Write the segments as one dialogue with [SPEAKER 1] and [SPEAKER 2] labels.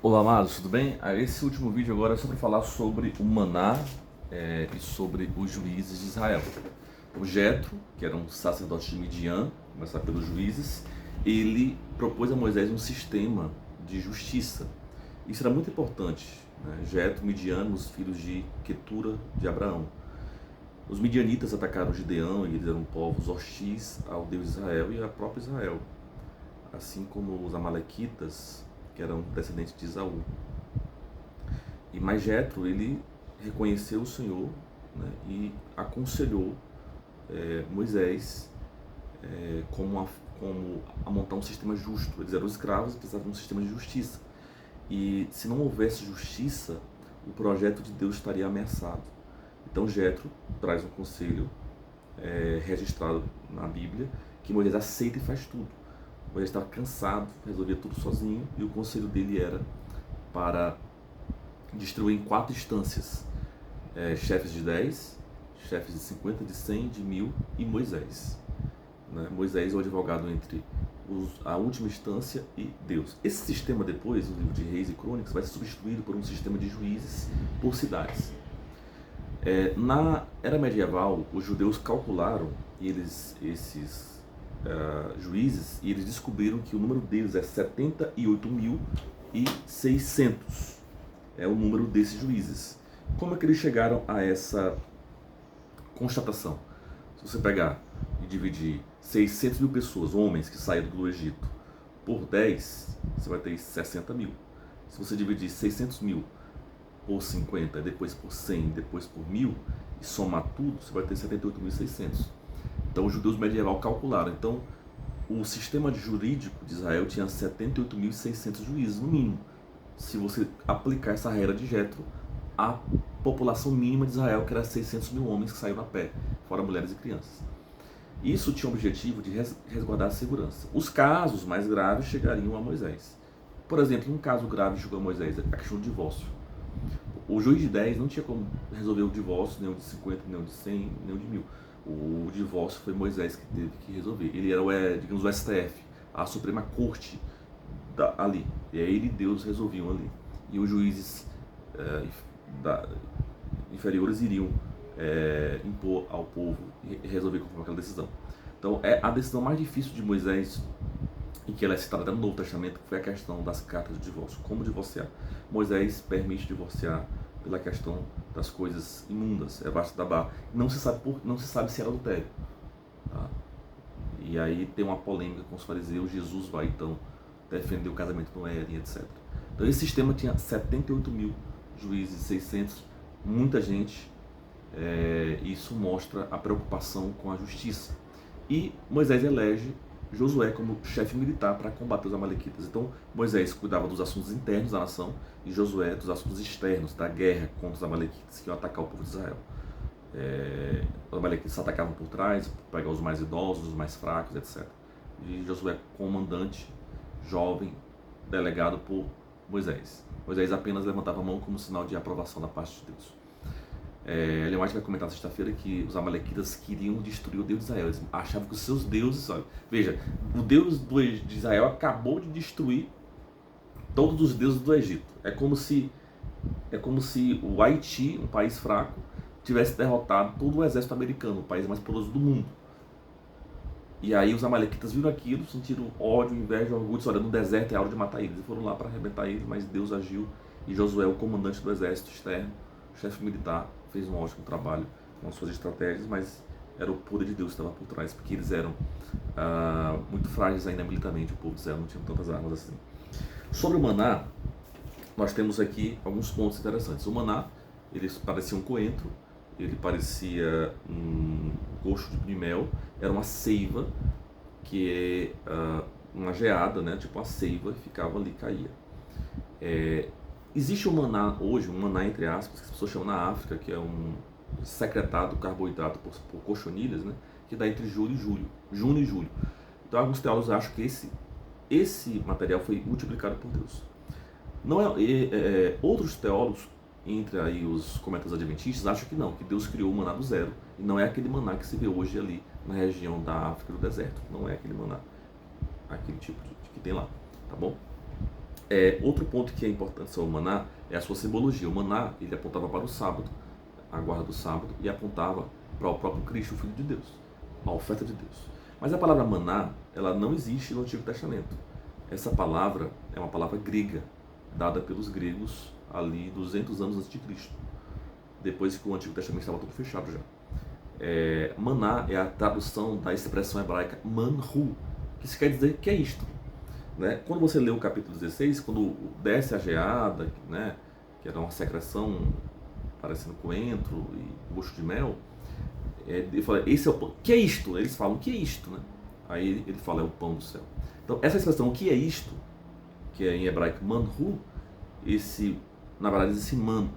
[SPEAKER 1] Olá, amados, tudo bem? Esse último vídeo agora é só para falar sobre o maná e sobre os juízes de Israel. O Jetro, que era um sacerdote de Midian, começar pelos juízes, ele propôs a Moisés um sistema de justiça. Isso era muito importante, né? Jetro, Midian, os filhos de Quetura de Abraão. Os midianitas atacaram Gideão e eles eram povos hostis ao Deus de Israel e à própria Israel, assim como os amalequitas, que eram descendentes de Esaú. Mas Jetro, ele reconheceu o Senhor, né, e aconselhou Moisés como a montar um sistema justo. Eles eram escravos e precisavam de um sistema de justiça. E se não houvesse justiça, o projeto de Deus estaria ameaçado. Então Jetro traz um conselho registrado na Bíblia, que Moisés aceita e faz tudo. Moisés estava cansado, resolvia tudo sozinho, e o conselho dele era para distribuir em 4 instâncias: chefes de 10, chefes de 50, de 100, de 1000 e Moisés. Né? Moisés é o advogado entre a última instância e Deus. Esse sistema depois, no livro de Reis e Crônicas, vai ser substituído por um sistema de juízes por cidades. Na era medieval, os judeus calcularam, e esses juízes, e eles descobriram que o número deles é 78.600. É o número desses juízes. Como é que eles chegaram a essa constatação? Se você pegar e dividir 600 mil pessoas, homens que saíram do Egito, por 10, você vai ter 60 mil. Se você dividir 600 mil por 50, depois por 100, depois por 1000, e somar tudo, você vai ter 78.600. Então os judeus medieval calcularam. Então o sistema jurídico de Israel tinha 78.600 juízes, no mínimo. Se você aplicar essa regra de Jetro, a população mínima de Israel, que era 600 mil homens que saíram a pé, fora mulheres e crianças. Isso tinha o objetivo de resguardar a segurança. Os casos mais graves chegariam a Moisés. Por exemplo, um caso grave chegou a Moisés, a questão do divórcio. O juiz de 10 não tinha como resolver o divórcio, nem o de 50, nem o de 100, nem o de 1000. O divórcio foi Moisés que teve que resolver. Ele era, digamos, o STF, a Suprema Corte ali. E aí ele e Deus resolviam ali. E os juízes inferiores iriam impor ao povo e resolver conforme aquela decisão. Então, a decisão mais difícil de Moisés, e que ela é citada no Novo Testamento, foi a questão das cartas de divórcio. Como divorciar? Moisés permite divorciar pela questão das coisas imundas, basta da barra. Não se sabe se era adultério. Tá? E aí tem uma polêmica com os fariseus. Jesus vai então defender o casamento no Éden, etc. Então esse sistema tinha 78 mil juízes, 600, muita gente. Isso mostra a preocupação com a justiça. E Moisés elege Josué como chefe militar para combater os amalequitas. Então Moisés cuidava dos assuntos internos da nação e Josué dos assuntos externos, da guerra contra os amalequitas que iam atacar o povo de Israel. Os amalequitas atacavam por trás, para pegar os mais idosos, os mais fracos, etc. E Josué, comandante, jovem, delegado por Moisés. Moisés apenas levantava a mão como sinal de aprovação da parte de Deus. Ellen White vai comentar na sexta-feira que os amalequitas queriam destruir o Deus de Israel. Eles achavam que os seus deuses, veja, o Deus de Israel acabou de destruir todos os deuses do Egito. É como se o Haiti, um país fraco, tivesse derrotado todo o exército americano, o país mais poderoso do mundo. E aí os amalequitas viram aquilo, sentiram ódio, inveja, orgulho, disseram: olha, no deserto é hora de matar eles. E foram lá para arrebentar eles, mas Deus agiu, e Josué, o comandante do exército externo, chefe militar, fez um ótimo trabalho com as suas estratégias, mas era o poder de Deus que estava por trás, porque eles eram muito frágeis ainda militarmente. O povo de Israel não tinha tantas armas assim. Sobre o maná, nós temos aqui alguns pontos interessantes. O maná, ele parecia um coentro, ele parecia um gosto de mel, era uma seiva, que é uma geada, né, tipo uma seiva, que ficava ali, caía. Existe um maná hoje, um maná entre aspas, que as pessoas chamam na África, que é um secretado carboidrato por cochonilhas, né, que dá entre junho e julho. Então alguns teólogos acham que esse material foi multiplicado por Deus. Não outros teólogos, entre aí os comentários adventistas, acham que não, que Deus criou o maná do zero, e não é aquele maná que se vê hoje ali na região da África do deserto. Não é aquele maná, aquele tipo que tem lá, tá bom? Outro ponto que é importante sobre o maná é a sua simbologia. O maná, ele apontava para o sábado, a guarda do sábado, e apontava para o próprio Cristo, o Filho de Deus, a oferta de Deus. Mas a palavra maná, ela não existe no Antigo Testamento. Essa palavra é uma palavra grega, dada pelos gregos ali 200 anos antes de Cristo, depois que o Antigo Testamento estava todo fechado já. Maná é a tradução da expressão hebraica manhu, que se quer dizer que é isto. Né? Quando você lê o capítulo 16, quando desce a geada, né, que era uma secreção parecendo coentro e gosto de mel, ele fala, esse é o pão. Que é isto? Eles falam, o que é isto? Né? Aí ele fala, é o pão do céu. Então, essa expressão, o que é isto, que é em hebraico manhu, na verdade, esse man,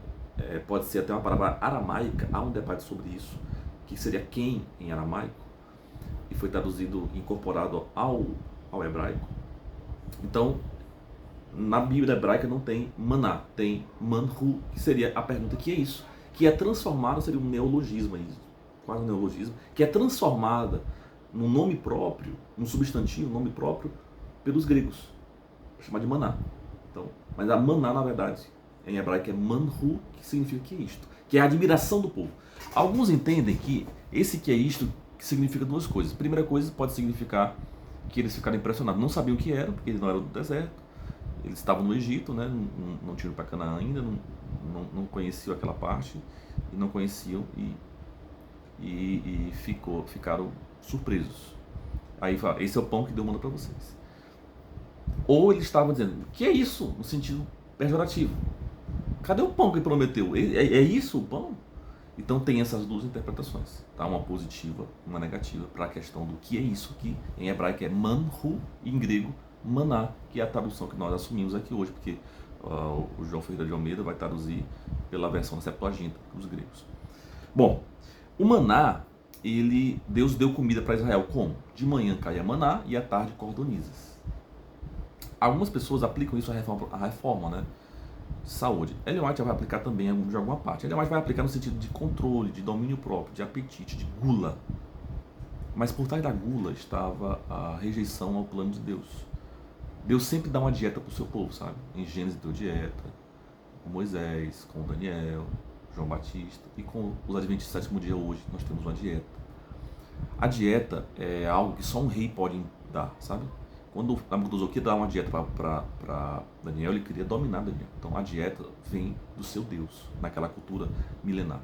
[SPEAKER 1] pode ser até uma palavra aramaica, há um debate sobre isso, que seria quem em aramaico, e foi traduzido, incorporado ao hebraico. Então, na Bíblia hebraica não tem maná, tem manhu, que seria a pergunta, que é isso? Que é transformada, seria um neologismo, quase um neologismo, que é transformada num nome próprio, num substantivo, nome próprio, pelos gregos, chamado de maná. Então, mas a maná, na verdade, em hebraico é manhu, que significa que é isto, que é a admiração do povo. Alguns entendem que esse que é isto significa duas coisas. A primeira coisa pode significar que eles ficaram impressionados, não sabiam o que era, porque eles não eram do deserto, eles estavam no Egito, né? Não tinham ido para Canaã ainda, não conheciam aquela parte, e não conheciam, e ficaram surpresos. Aí fala, esse é o pão que Deus manda para vocês. Ou eles estavam dizendo, o que é isso? No sentido pejorativo. Cadê o pão que ele prometeu? É isso o pão? Então tem essas duas interpretações, tá? Uma positiva, uma negativa, para a questão do que é isso, que em hebraico é manhu, e em grego maná, que é a tradução que nós assumimos aqui hoje, porque o João Ferreira de Almeida vai traduzir pela versão da Septuaginta, dos gregos. Bom, o maná, Deus deu comida para Israel como? De manhã caía maná e à tarde cordonizes. Algumas pessoas aplicam isso à reforma, né? Saúde. Ellen White vai aplicar também de alguma parte. Ellen White vai aplicar no sentido de controle, de domínio próprio, de apetite, de gula. Mas por trás da gula estava a rejeição ao plano de Deus. Deus sempre dá uma dieta para o seu povo, sabe? Em Gênesis deu dieta, com Moisés, com Daniel, João Batista, e com os Adventistas do sétimo dia hoje nós temos uma dieta. A dieta é algo que só um rei pode dar, sabe? Quando Nabucodonosor queria dar uma dieta para Daniel, ele queria dominar Daniel. Então a dieta vem do seu Deus, naquela cultura milenar.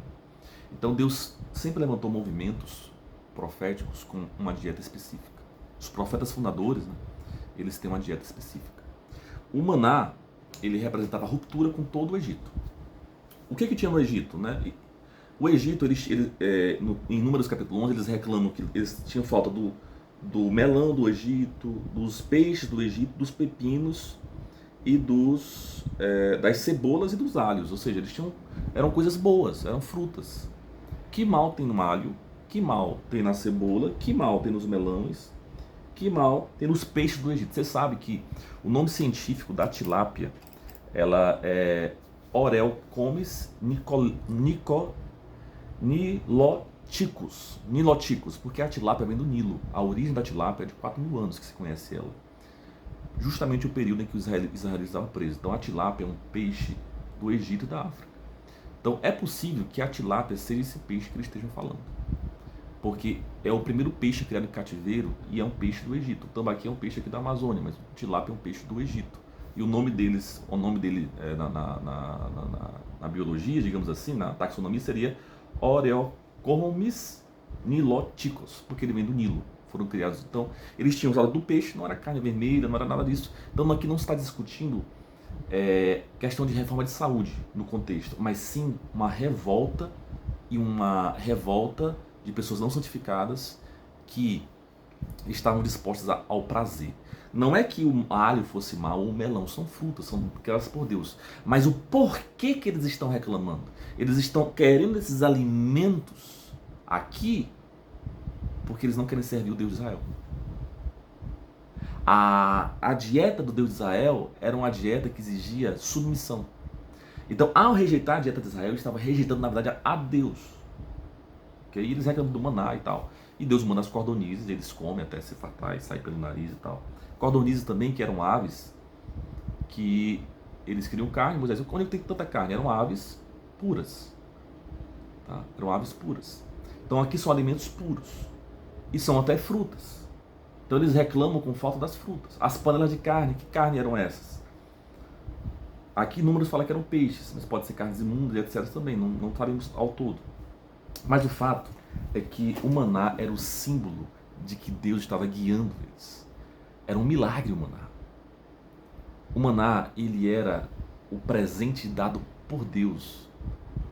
[SPEAKER 1] Então Deus sempre levantou movimentos proféticos com uma dieta específica. Os profetas fundadores, né, eles têm uma dieta específica. O maná, ele representava a ruptura com todo o Egito. O que tinha no Egito? Né? O Egito, em Números capítulo 11, eles reclamam que eles tinham falta do melão do Egito, dos peixes do Egito, dos pepinos e das cebolas e dos alhos. Ou seja, eram coisas boas, eram frutas. Que mal tem no alho, que mal tem na cebola, que mal tem nos melões, que mal tem nos peixes do Egito. Você sabe que o nome científico da tilápia, ela é Orelcomes niloticus, porque a tilápia vem do Nilo. A origem da tilápia é de 4.000 anos que se conhece ela. Justamente o período em que os israelitas estavam presos. Então a tilápia é um peixe do Egito e da África. Então é possível que a tilápia seja esse peixe que eles estejam falando. Porque é o primeiro peixe criado em cativeiro e é um peixe do Egito. O tambaqui é um peixe aqui da Amazônia, mas o tilápia é um peixe do Egito. E o nome dele na biologia, digamos assim, na taxonomia, seria Orelcomes niloticus, porque ele vem do Nilo. Foram criados, então, eles tinham usado do peixe, não era carne vermelha, não era nada disso. Então aqui não se está discutindo questão de reforma de saúde no contexto, mas sim uma revolta de pessoas não santificadas que estavam dispostas ao prazer. Não é que o alho fosse mal ou o melão, são frutas, são criadas por Deus. Mas o porquê que eles estão reclamando? Eles estão querendo esses alimentos aqui porque eles não querem servir o Deus de Israel. A dieta do Deus de Israel era uma dieta que exigia submissão. Então, ao rejeitar a dieta de Israel, eles estavam rejeitando, na verdade, a Deus. Porque aí eles reclamam do maná e tal. E Deus manda as cordonizes, eles comem até se fartar e sair pelo nariz e tal. Cordonizes também, que eram aves que eles queriam carne. Moisés, onde tem tanta carne? Eram aves puras. Tá? Eram aves puras. Então aqui são alimentos puros. E são até frutas. Então eles reclamam com falta das frutas. As panelas de carne, que carne eram essas? Aqui Números fala que eram peixes, mas pode ser carnes imundas e etc. também, não sabemos ao todo. Mas o fato é que o maná era o símbolo de que Deus estava guiando eles. Era um milagre o maná. O maná, ele era o presente dado por Deus.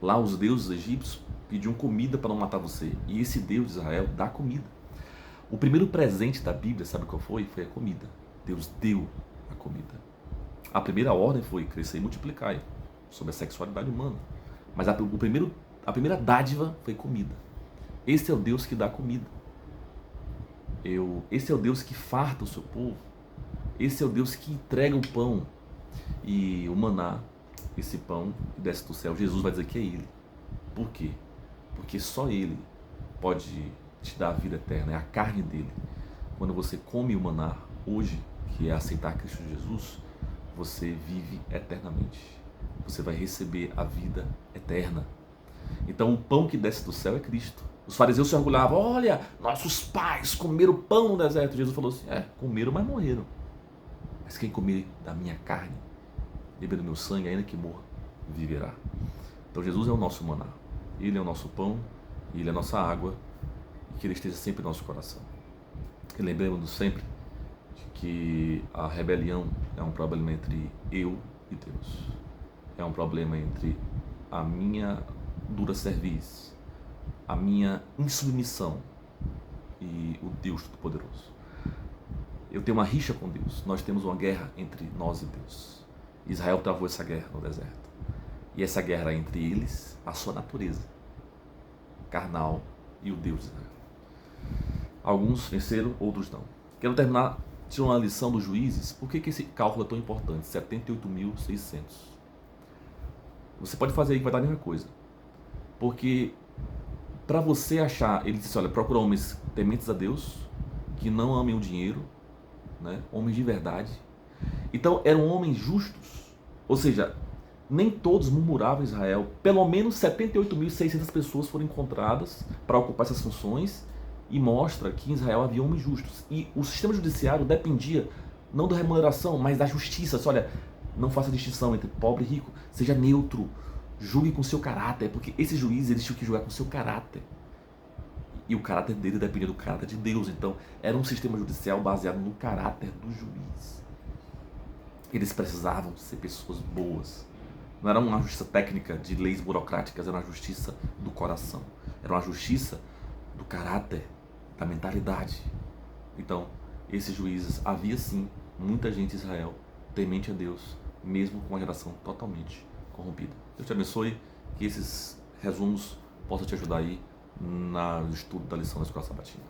[SPEAKER 1] Lá os deuses egípcios pediam comida para não matar você. E esse Deus de Israel dá comida. O primeiro presente da Bíblia, sabe qual foi? Foi a comida. Deus deu a comida. A primeira ordem foi crescer e multiplicar sobre a sexualidade humana. Mas a primeira dádiva foi comida. Esse é o Deus que dá comida. Esse é o Deus que farta o seu povo. Esse é o Deus que entrega o pão. E o maná, esse pão que desce do céu, Jesus vai dizer que é Ele. Por quê? Porque só Ele pode te dar a vida eterna. É a carne dele. Quando você come o maná hoje, que é aceitar Cristo Jesus, você vive eternamente. Você vai receber a vida eterna. Então o pão que desce do céu é Cristo. Os fariseus se orgulhavam, olha, nossos pais comeram pão no deserto. Jesus falou assim, comeram, mas morreram. Mas quem comer da minha carne, beber do meu sangue, ainda que morra, viverá. Então Jesus é o nosso maná. Ele é o nosso pão, Ele é a nossa água, e que Ele esteja sempre no nosso coração. E lembremos-nos sempre de que a rebelião é um problema entre eu e Deus. É um problema entre a minha dura cerviz, a minha insubmissão e o Deus Todo-Poderoso. Eu tenho uma rixa com Deus. Nós temos uma guerra entre nós e Deus. Israel travou essa guerra no deserto. E essa guerra entre eles, a sua natureza carnal e o Deus de Israel. Alguns venceram, outros não. Quero terminar tirando uma lição dos juízes. Por que esse cálculo é tão importante? 78.600. Você pode fazer aí que vai dar a mesma coisa. Porque para você achar, ele disse, olha, procura homens tementes a Deus, que não amem o dinheiro, né? Homens de verdade. Então eram homens justos. Ou seja, nem todos murmuravam em Israel. Pelo menos 78.600 pessoas foram encontradas para ocupar essas funções, e mostra que em Israel havia homens justos. E o sistema judiciário dependia não da remuneração, mas da justiça. Olha, não faça distinção entre pobre e rico, seja neutro, julgue com seu caráter, porque esses juízes eles tinham que julgar com seu caráter. E o caráter dele dependia do caráter de Deus. Então era um sistema judicial baseado no caráter do juiz. Eles precisavam ser pessoas boas. Não era uma justiça técnica de leis burocráticas, era uma justiça do coração. Era uma justiça do caráter, da mentalidade. Então, esses juízes, havia sim muita gente em Israel temente a Deus, mesmo com uma geração totalmente corrompida. Deus te abençoe, que esses resumos possam te ajudar aí no estudo da lição da Escola Sabatina.